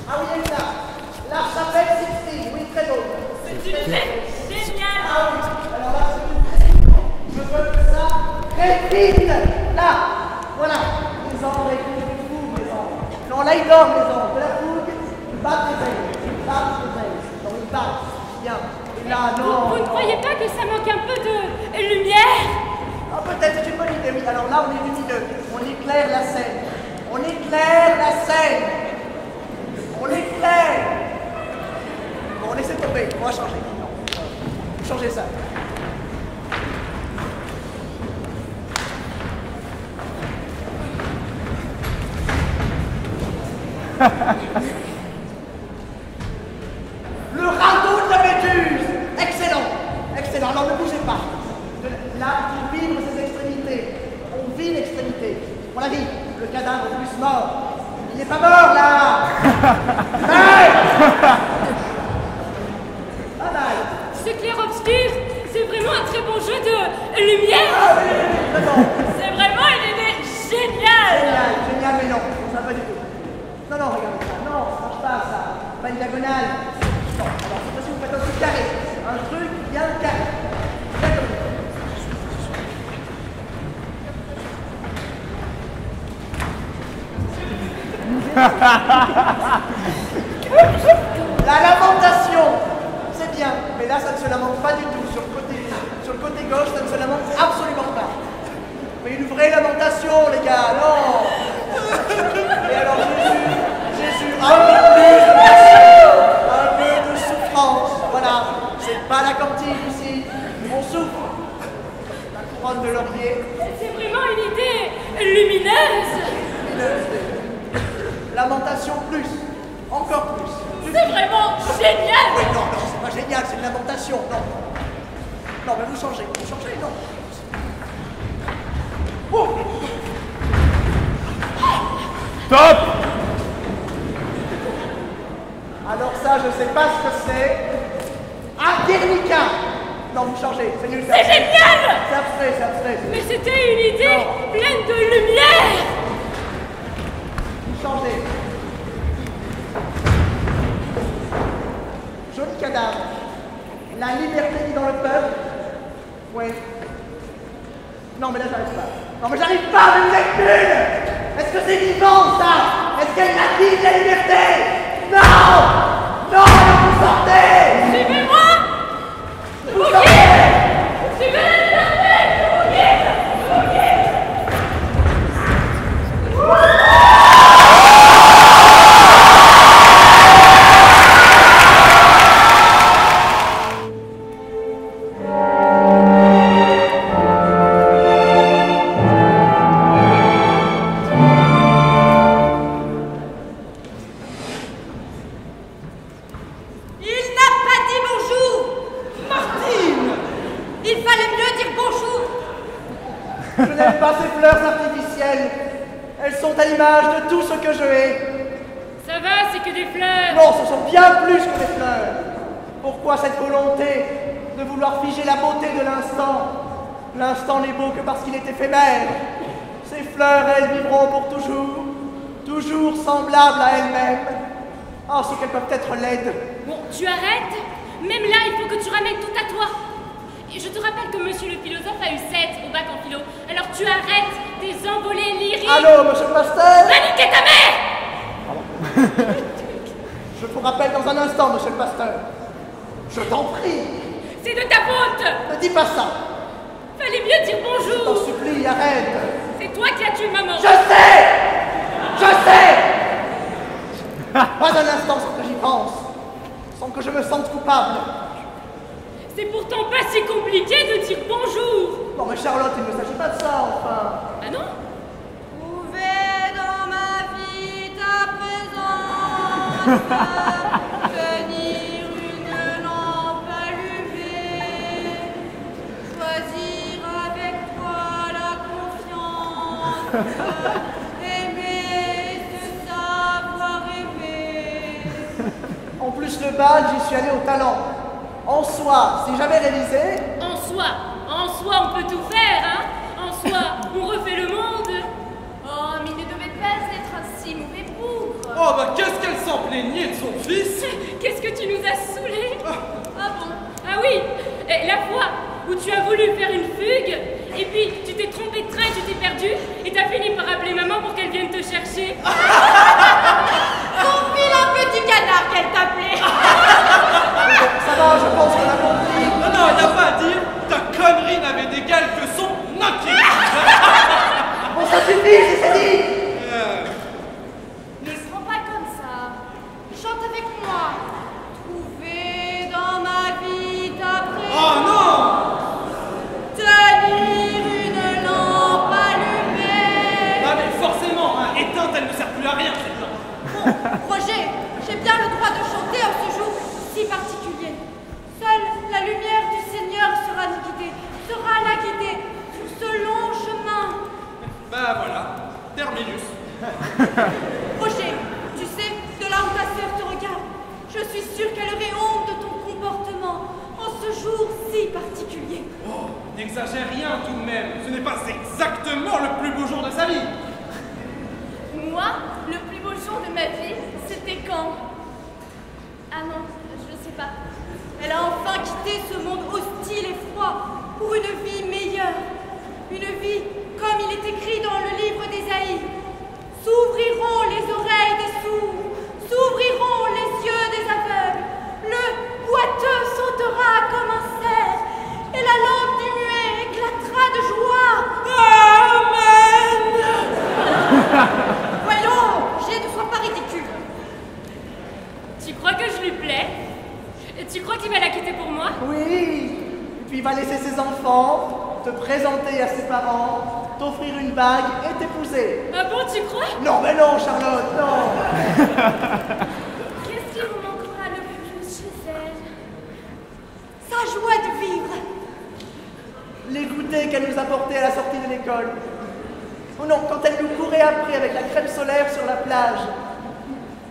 Ah oui, exact. La chapelle Sixtine, oui, très beau. C'est une idée géniale. Ah oui, alors là, je veux que ça répite. Là, voilà. Les anges, les fougues, les anges. Non, là, ils dorment, les anges. De la fougue, ils battent les ailes. Ils battent les ailes. Non, ils battent. Bien. Et là, non. Vous ne croyez pas que ça manque un peu de lumière? Ah, peut-être, c'est une bonne idée, oui. Alors là, on est lumineux. On éclaire la scène. On éclaire la scène. On éclaire. Bon, on laisse tomber. On va changer. Non. Changer ça. Le radeau de la Méduse. Excellent. Excellent. Alors ne bougez pas. Là, pour vivre ses extrémités. On vit l'extrémité. On la vit. Le cadavre est plus mort. Il n'est pas mort là. Hey. Ah, bye. Ce clair-obscur, c'est vraiment un très bon jeu de lumière. Ah oui, vraiment. C'est vraiment une idée géniale. Génial, génial, mais non, ça va pas du tout. Non, non, regardez ça. Non, ça marche pas ça. Pas une diagonale. Non, alors cette fois-ci vous faites un truc carré. Un truc bien carré. Bien comme ça. La lamentation, c'est bien, mais là ça ne se lamente pas du tout. Sur le côté gauche, ça ne se lamente absolument pas. Mais une vraie lamentation, les gars, non. Et alors Jésus, un peu plus de passion, un peu de souffrance. Voilà, c'est pas la cantine ici, on souffre. La couronne de laurier. C'est vraiment une idée lumineuse. Lamentation plus, encore plus. C'est vraiment génial. Oui, non, non, c'est pas génial, c'est une lamentation, non. Non, mais vous changez, non. Oh. Top! Alors ça, je sais pas ce que c'est. Ah, Guernica. Non, vous changez, c'est nul. C'est génial. C'est abstrait. Mais c'était une idée pleine de lumière. Vous changez. Joli cadavre. La liberté dit dans le peuple. Ouais. Non, mais là, j'arrive pas. Non, mais j'arrive pas, mais vous êtes nuls. Est-ce que c'est vivant, ça? Est-ce qu'elle a dit de la liberté? Non! Non, vous sortez! Suivez-moi. Vous sortez! Suivez la liberté. Je n'aime pas ces fleurs artificielles. Elles sont à l'image de tout ce que je hais. Ça va, c'est que des fleurs. Non, ce sont bien plus que des fleurs. Pourquoi cette volonté de vouloir figer la beauté de l'instant? L'instant n'est beau que parce qu'il est éphémère. Ces fleurs, elles vivront pour toujours, toujours semblables à elles-mêmes. Oh, ce qu'elles peuvent être laides. Bon, tu arrêtes. Même là, il faut que tu ramènes tout à toi. Et je te rappelle que monsieur le philosophe a eu 7 au bac en philo. Alors tu arrêtes tes envolées lyriques. Allô, monsieur le pasteur? Va niquer ta mère! Je vous rappelle dans un instant, monsieur le pasteur. Je t'en prie. C'est de ta faute. Ne dis pas ça. Fallait mieux dire Je t'en bonjour. supplie, arrête. C'est toi qui as tué maman. Je sais. Pas un instant sans que j'y pense. Sans que je me sente coupable. C'est pourtant pas si compliqué de dire bonjour. Non mais Charlotte, il ne s'agit pas de ça, enfin. Ah non? Où est dans ma vie ta présence? Tenir une lampe allumée, choisir avec toi la confiance, aimer, se savoir aimer. En plus, le bal, j'y suis allé au talent. En soi, si jamais réalisé. En soi, on peut tout faire, hein? En soi, on refait le monde. Oh, mais il ne devait pas être un si mauvais bougre. Oh bah qu'est-ce qu'elle s'en plaît dédaigné de son fils. Qu'est-ce que tu nous as saoulés? Ah bon? Ah oui, la fois où tu as voulu faire une fugue, et puis tu t'es trompé de train et tu t'es perdu, et t'as fini par appeler maman pour qu'elle vienne te chercher. Ton vilain petit canard qu'elle t'appelait. Ça va, je pense qu'on a compris. Non, non, il n'y a pas à dire. Ta connerie n'avait d'égal que son inquiétude. Bon, ça suffit, c'est dit. Ne se rends pas comme ça. Chante avec moi. Trouver dans ma vie ta présence. Oh non! Tenir une lampe allumée. Ah mais forcément, hein, éteinte, elle ne sert plus à rien, cette lampe. Roger, j'ai bien le droit de chanter en ce jour si particulier. Seule la lumière du Seigneur sera la guider sur ce long chemin. Bah voilà, terminus. Roger, tu sais, de là où ta sœur te regarde, je suis sûre qu'elle aurait honte de ton comportement en ce jour si particulier. Oh, n'exagère rien tout de même. Ce n'est pas exactement le plus beau jour de sa vie. Moi, le plus beau jour de ma vie, c'était quand? Ah non, je sais pas. Elle a enfin quitté ce monde hostile et froid pour une vie meilleure. Une vie comme il est écrit dans le livre d'Ésaïe. S'ouvriront les oreilles des sourds, s'ouvriront les yeux des aveugles. Le boiteux sautera comme un cerf et la langue du muet éclatera de joie. Amen. Voyons, Roger, ne sois pas ridicule. Tu crois que je lui plais? Tu crois qu'il va la quitter pour moi? Oui. Et puis il va laisser ses enfants, te présenter à ses parents, t'offrir une bague et t'épouser. Ah bon, tu crois? Non, mais non, Charlotte, non. Qu'est-ce qui vous manquera le plus chez elle? Sa joie de vivre. Les goûters qu'elle nous apportait à la sortie de l'école. Oh non, quand elle nous courait après avec la crème solaire sur la plage.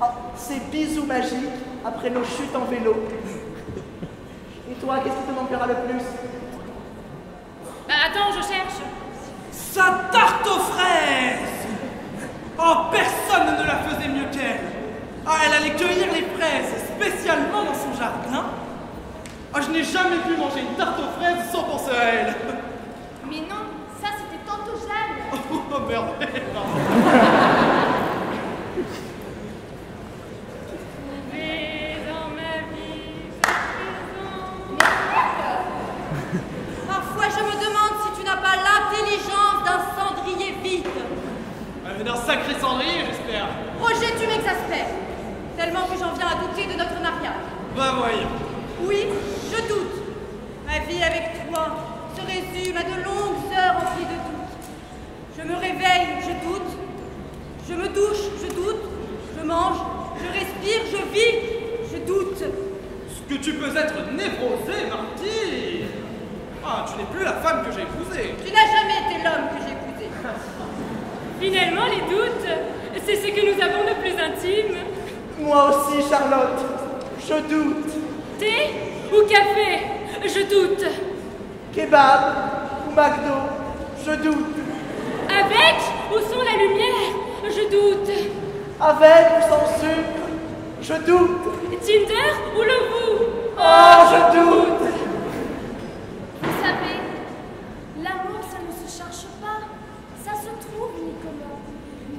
Oh, ces bisous magiques après nos chutes en vélo. Et toi, qu'est-ce qui te manquera le plus? Bah attends, je cherche. Sa tarte aux fraises! Oh, personne ne la faisait mieux qu'elle! Ah, elle allait cueillir les fraises spécialement dans son jardin. Ah, je n'ai jamais pu manger une tarte aux fraises sans penser à elle. Mais non, ça c'était Tante Jeanne. Oh merde, pardon. Mais dans ma vie, Parfois, je me demande si tu n'as pas l'intelligence d'un cendrier vide. D'un sacré cendrier, j'espère. Roger, tu m'exaspères. Tellement que j'en viens à douter de notre mariage. Bah voyons. Oui, je doute. Ma vie avec toi se résume à de longues heures emplies de doutes. Je me réveille, je doute. Je me douche, je doute. Je mange, je respire, je vis, je doute. Ce que tu peux être névrosée, Marty. Ah, tu n'es plus la femme que j'ai épousée. Tu n'as jamais été l'homme que j'ai épousé. finalement, les doutes, c'est ce que nous avons de plus intime. Moi aussi, Charlotte, je doute. Thé ou café? Je doute. Kebab ou McDo, je doute. Avec ou sans la lumière? Je doute. Avec ou sans sucre, je doute. Tinder ou le vous? Oh, je doute. Vous savez, l'amour, ça ne se cherche pas. Ça se trouve uniquement.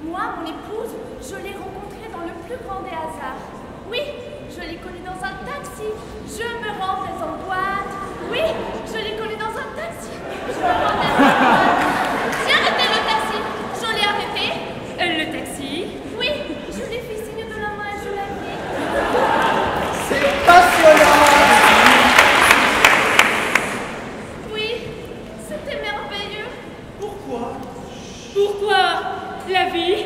Moi, mon épouse, je l'ai rencontrée dans le plus grand des hasards. Oui, je l'ai connue dans un taxi. Je me rendais en boîte. Oui, je l'ai connue dans un taxi. Je me rendais en boîte. J'ai arrêté le taxi. Je l'ai arrêté. Le taxi? Oui, je lui ai fait signe de la main et je l'ai vu. C'est passionnant. Oui, c'était merveilleux. Pourquoi? Pourquoi la vie?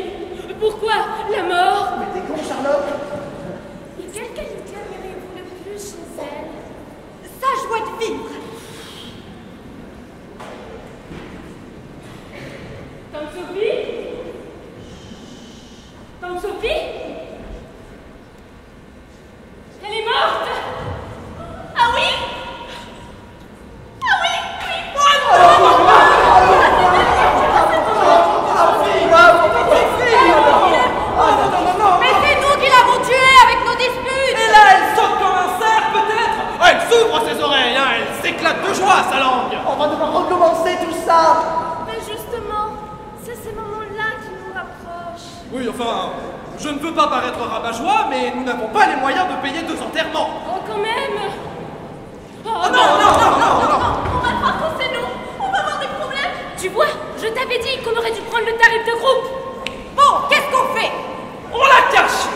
Pourquoi la mort? Mais t'es con, Charlotte. Et quelle qualité aimeriez-vous le plus chez elle? Sa joie de vivre. ne veux pas paraître rabat-joie, mais nous n'avons pas les moyens de payer 2 enterrements. Oh, quand même. Oh, non. On va croire que c'est nous. On va avoir des problèmes. Tu vois, je t'avais dit qu'on aurait dû prendre le tarif de groupe. Bon, qu'est-ce qu'on fait? On la cache.